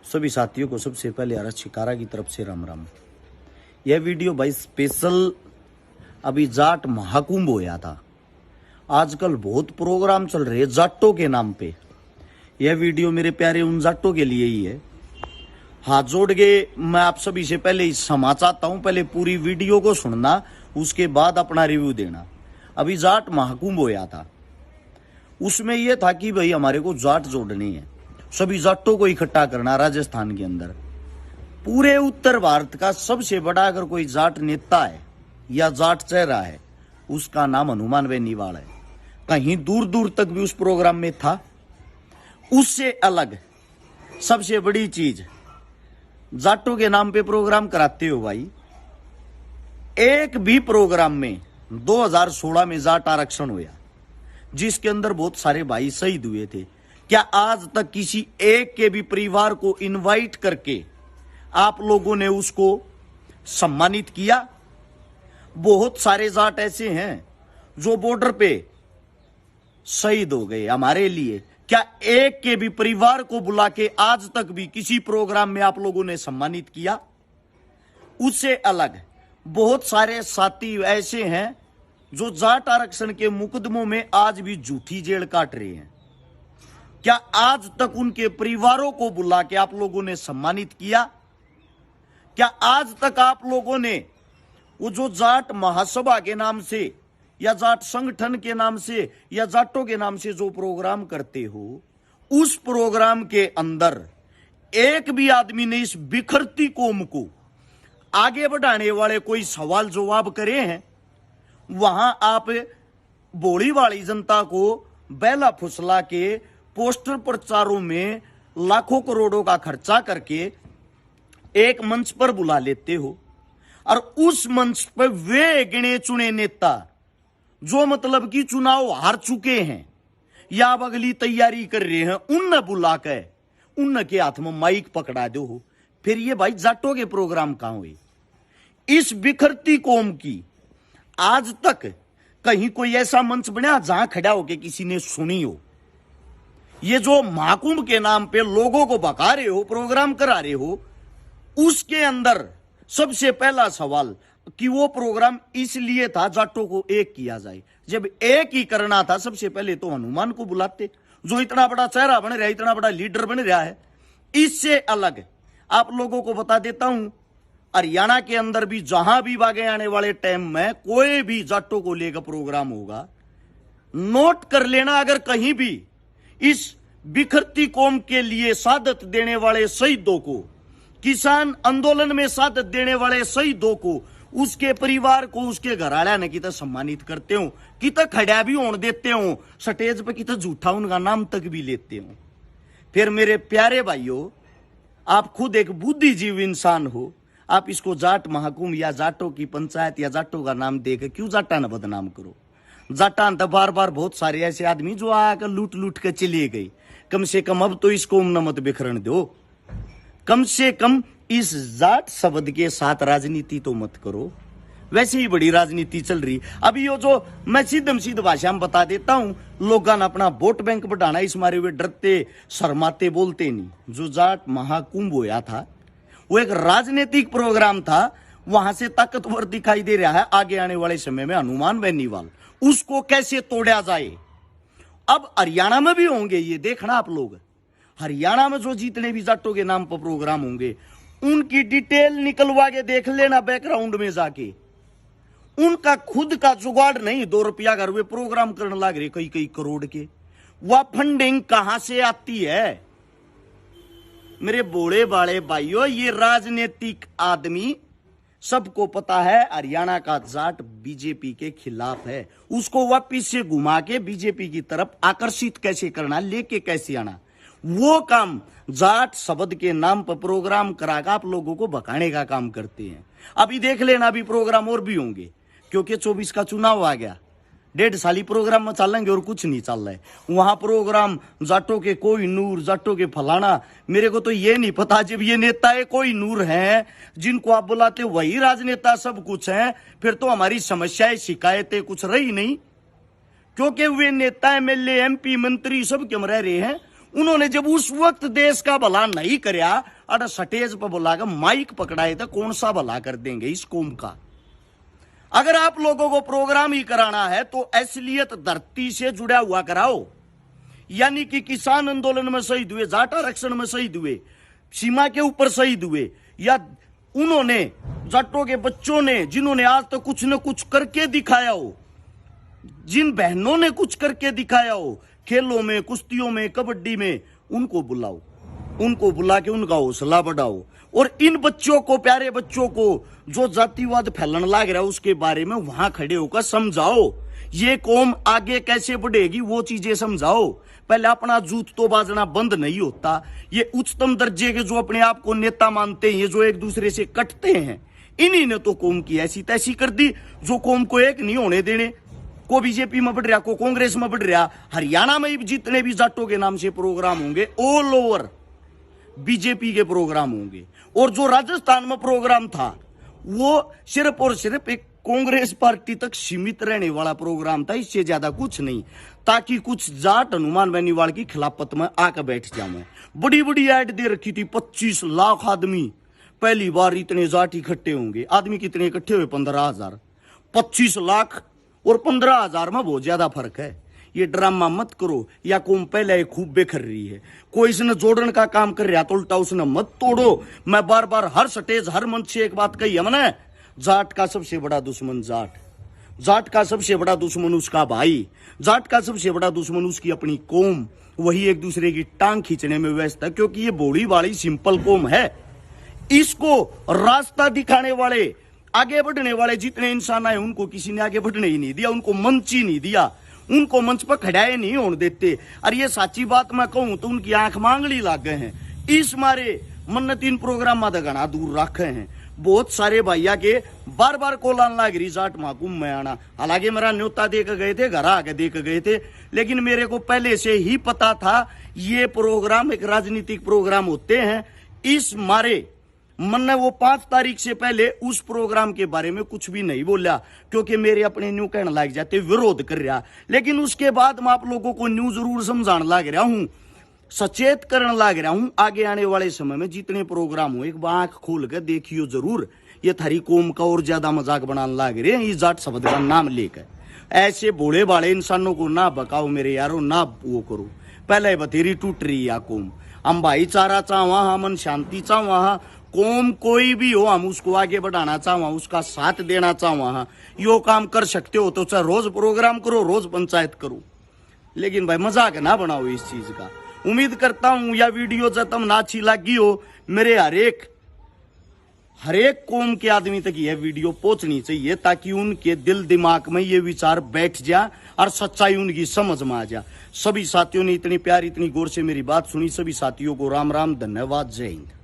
सभी साथियों को सबसे पहले आर शिकारा की तरफ से राम राम। यह वीडियो भाई स्पेशल अभी जाट महाकुंभ होया था। आजकल बहुत प्रोग्राम चल रहे जाटों के नाम पे। यह वीडियो मेरे प्यारे उन जाटों के लिए ही है। हाथ जोड़ के मैं आप सभी से पहले क्षमा चाहता हूं, पहले पूरी वीडियो को सुनना, उसके बाद अपना रिव्यू देना। अभी जाट महाकुंभ होया था, उसमें यह था कि भाई हमारे को जाट जोड़नी है, सभी जाटों को इकट्ठा करना। राजस्थान के अंदर पूरे उत्तर भारत का सबसे बड़ा अगर कोई जाट नेता है या जाट चेहरा है, उसका नाम हनुमान बेनीवाल है। कहीं दूर दूर तक भी उस प्रोग्राम में था। उससे अलग सबसे बड़ी चीज, जाटों के नाम पे प्रोग्राम कराते हो भाई। एक भी प्रोग्राम में 2016 में जाट आरक्षण हुआ, जिसके अंदर बहुत सारे भाई शहीद हुए थे। क्या आज तक किसी एक के भी परिवार को इनवाइट करके आप लोगों ने उसको सम्मानित किया? बहुत सारे जाट ऐसे हैं जो बॉर्डर पे शहीद हो गए हमारे लिए। क्या एक के भी परिवार को बुला के आज तक भी किसी प्रोग्राम में आप लोगों ने सम्मानित किया? उससे अलग बहुत सारे साथी ऐसे हैं जो जाट आरक्षण के मुकदमों में आज भी झूठी जेल काट रहे हैं। क्या आज तक उनके परिवारों को बुला के आप लोगों ने सम्मानित किया? क्या आज तक आप लोगों ने वो जो जाट महासभा के नाम से या जाट संगठन के नाम से या जाटों के नाम से जो प्रोग्राम करते हो, उस प्रोग्राम के अंदर एक भी आदमी ने इस बिखरती कौम को आगे बढ़ाने वाले कोई सवाल जवाब करे हैं? वहां आप बोली वाली जनता को बैला फुसला के पोस्टर प्रचारों में लाखों करोड़ों का खर्चा करके एक मंच पर बुला लेते हो, और उस मंच पर वे गिने चुने नेता जो मतलब कि चुनाव हार चुके हैं या अब अगली तैयारी कर रहे हैं, उन बुलाकर उनके हाथ में माइक पकड़ा दो हो। फिर ये भाई जाटों के प्रोग्राम कहां हुए? इस बिखरती कौम की आज तक कहीं कोई ऐसा मंच बना जहां खड़ा होकर किसी ने सुनी हो? ये जो महाकुंभ के नाम पे लोगों को भगा रहे हो, प्रोग्राम करा रहे हो, उसके अंदर सबसे पहला सवाल कि वो प्रोग्राम इसलिए था जाटों को एक किया जाए। जब एक ही करना था, सबसे पहले तो हनुमान को बुलाते, जो इतना बड़ा चेहरा बन रहा है, इतना बड़ा लीडर बन रहा है। इससे अलग आप लोगों को बता देता हूं, हरियाणा के अंदर भी जहां भी आगे आने वाले टाइम में कोई भी जाटों को लेकर प्रोग्राम होगा, नोट कर लेना। अगर कहीं भी इस बिखरती कौम के लिए शहादत देने वाले शहीदों को, किसान आंदोलन में शहादत देने वाले शहीदों को, उसके परिवार को, उसके घराड़ा ने कितना सम्मानित करते हो, कितना खड़ा भी होने देते हो, स्टेज पर कितना झूठा उनका नाम तक भी लेते हो। फिर मेरे प्यारे भाइयों, आप खुद एक बुद्धिजीवी इंसान हो, आप इसको जाट महाकुंभ या जाटों की पंचायत या जाटों का नाम देकर क्यों जाटा न बदनाम करो? जाटा तो बार बार बहुत सारे ऐसे आदमी जो आकर लूट लूट कर चले गए। कम से कम अब तो इसको न मत बिखरन दो। कम से कम इस जाट शब्द के साथ राजनीति तो मत करो। वैसे ही बड़ी राजनीति चल रही। अभी ये जो मैं सीधम सीध भाषा में बता देता हूं, लोगों ने अपना वोट बैंक बढ़ाना, इस मारे वे डरते शर्माते बोलते नहीं। जो जाट महाकुंभ होया था वो एक राजनीतिक प्रोग्राम था। वहां से ताकतवर दिखाई दे रहा है आगे आने वाले समय में हनुमान बेनीवाल। उसको कैसे तोड़ा जाए? अब हरियाणा में भी होंगे, ये देखना आप लोग। हरियाणा में जो जितने भी जाटों के नाम पर प्रोग्राम होंगे, उनकी डिटेल निकलवा के देख लेना बैकग्राउंड में जाके। उनका खुद का जुगाड़ नहीं, 2 रुपया का वे प्रोग्राम करने लग रहे कई कई करोड़ के। वह फंडिंग कहां से आती है? मेरे बोले बाले भाइयों, ये राजनीतिक आदमी, सबको पता है हरियाणा का जाट बीजेपी के खिलाफ है। उसको वापिस से घुमा के बीजेपी की तरफ आकर्षित कैसे करना, लेके कैसे आना, वो काम जाट शब्द के नाम पर प्रोग्राम कराकर आप लोगों को भगाने का काम करते हैं। अभी देख लेना, अभी प्रोग्राम और भी होंगे, क्योंकि 24 का चुनाव आ गया। 1.5 साल प्रोग्राम में चलेंगे और कुछ नहीं चल रहा है। वहां प्रोग्राम जाटों के कोई नूर, जाटों के फलाना। मेरे को तो ये नहीं पता, जब ये नेता है कोई नूर है जिनको आप बुलाते वही राजनेता सब कुछ है, फिर तो हमारी समस्याएं शिकायतें कुछ रही नहीं। क्योंकि वे नेता एमएलए एमपी मंत्री सब क्यों रह रहे हैं? उन्होंने जब उस वक्त देश का भला नहीं करया अरे स्टेज पर बुलाकर माइक पकड़ाए तो कौन सा भला कर देंगे इस कौम का। अगर आप लोगों को प्रोग्राम ही कराना है तो असलियत धरती से जुड़ा हुआ कराओ, यानी कि किसान आंदोलन में शहीद हुए, जाट आरक्षण में शहीद हुए, सीमा के ऊपर शहीद हुए, या उन्होंने जाटों के बच्चों ने जिन्होंने आज तक कुछ न कुछ करके दिखाया हो, जिन बहनों ने कुछ करके दिखाया हो खेलों में, कुश्तियों में, कबड्डी में, उनको बुलाओ, उनको बुला के उनका हौसला बढ़ाओ। और इन बच्चों को, प्यारे बच्चों को जो जातिवाद फैलने लग रहा है उसके बारे में वहां खड़े होकर समझाओ। ये कौम आगे कैसे बढ़ेगी वो चीजें समझाओ। पहले अपना जूत तो बाजना बंद नहीं होता। ये उच्चतम दर्जे के जो अपने आप को नेता मानते हैं, ये जो एक दूसरे से कटते हैं, इन्हीं ने तो कौम की ऐसी तैसी कर दी जो कौम को एक नहीं होने देने। को बीजेपी में बढ़ रहा, को कांग्रेस में बढ़ रहा। हरियाणा में जितने भी जाटों के नाम से प्रोग्राम होंगे ऑल ओवर बीजेपी के प्रोग्राम होंगे। और जो राजस्थान में प्रोग्राम था वो सिर्फ और सिर्फ एक कांग्रेस पार्टी तक सीमित रहने वाला प्रोग्राम था, इससे ज्यादा कुछ नहीं, ताकि कुछ जाट हनुमान बेनीवाल की खिलाफत में आकर बैठ जाऊं। बड़ी बड़ी ऐड दे रखी थी, 25 लाख आदमी, पहली बार इतने जाट इकट्ठे होंगे। आदमी कितने इकट्ठे हुए? 15,000। 25 लाख और 15,000 में बहुत ज्यादा फर्क है। ये ड्रामा मत करो, या कौम पहले खूब बेखर रही है। कोई इसने जोड़न का काम कर रहा तो उल्टा उसने मत तोड़ो। मैं बार बार हर स्टेज, हर मंच से एक बात कही है मैंने, जाट का सबसे बड़ा दुश्मन जाट, जाट का सबसे बड़ा दुश्मन उसका भाई, जाट का सबसे बड़ा दुश्मन उसकी अपनी कौम। वही एक दूसरे की टांग खींचने में व्यस्त है, क्योंकि ये बूढ़ी वाली सिंपल कौम है। इसको रास्ता दिखाने वाले, आगे बढ़ने वाले जितने इंसान आए उनको किसी ने आगे बढ़ने ही नहीं दिया, उनको मंच ही नहीं दिया, उनको मंच पर खड़ाए नहीं होने देते। और ये सच्ची बात मैं कहूं तो उनकी आंख मांगली लाग गए हैं। इस मारे मन्नत इन प्रोग्राम में घना दूर रखे हैं। बहुत सारे भैया के बार बार कोलान लाग रही जाट महाकुंभ में आना। हालांकि मेरा न्योता देकर गए थे, घर आके देकर गए थे, लेकिन मेरे को पहले से ही पता था ये प्रोग्राम एक राजनीतिक प्रोग्राम होते हैं। इस मारे मैंने वो 5 तारीख से पहले उस प्रोग्राम के बारे में कुछ भी नहीं बोला, क्योंकि मेरे अपने न्यू कहने लग जाते, विरोध कर रहा। लेकिन उसके बाद मैं आप लोगों को न्यू जरूर समझाने लग रहा हूं, सचेत करने लग रहा हूं। आगे आने वाले समय में जितने प्रोग्राम हो, एक बार आंख खोल कर देखियो जरूर। ये थारी कौम का और ज्यादा मजाक बनाने लग रहे हैं इस जाट शब्द का नाम लेकर। ऐसे भोले भाले इंसानों को ना बकाओ मेरे यारो, ना वो करो। पहले बथेरी टूट रही है कौम। हम भाईचारा चाहवा, हम अमन शांति चाहवा। कौम कोई भी हो, हम उसको आगे बढ़ाना चाहवा, उसका साथ देना चाहवा। यो काम कर सकते हो तो चाहे रोज प्रोग्राम करो, रोज पंचायत करो, लेकिन भाई मजाक ना बनाओ इस चीज का। उम्मीद करता हूं यह वीडियो जब तक ना अच्छी लगी हो, मेरे हरेक कौम के आदमी तक यह वीडियो पहुंचनी चाहिए, ताकि उनके दिल दिमाग में ये विचार बैठ जाए और सच्चाई उनकी समझ में आ जाए। सभी साथियों ने इतनी प्यार, इतनी गौर से मेरी बात सुनी। सभी साथियों को राम राम, धन्यवाद, जय हिंद।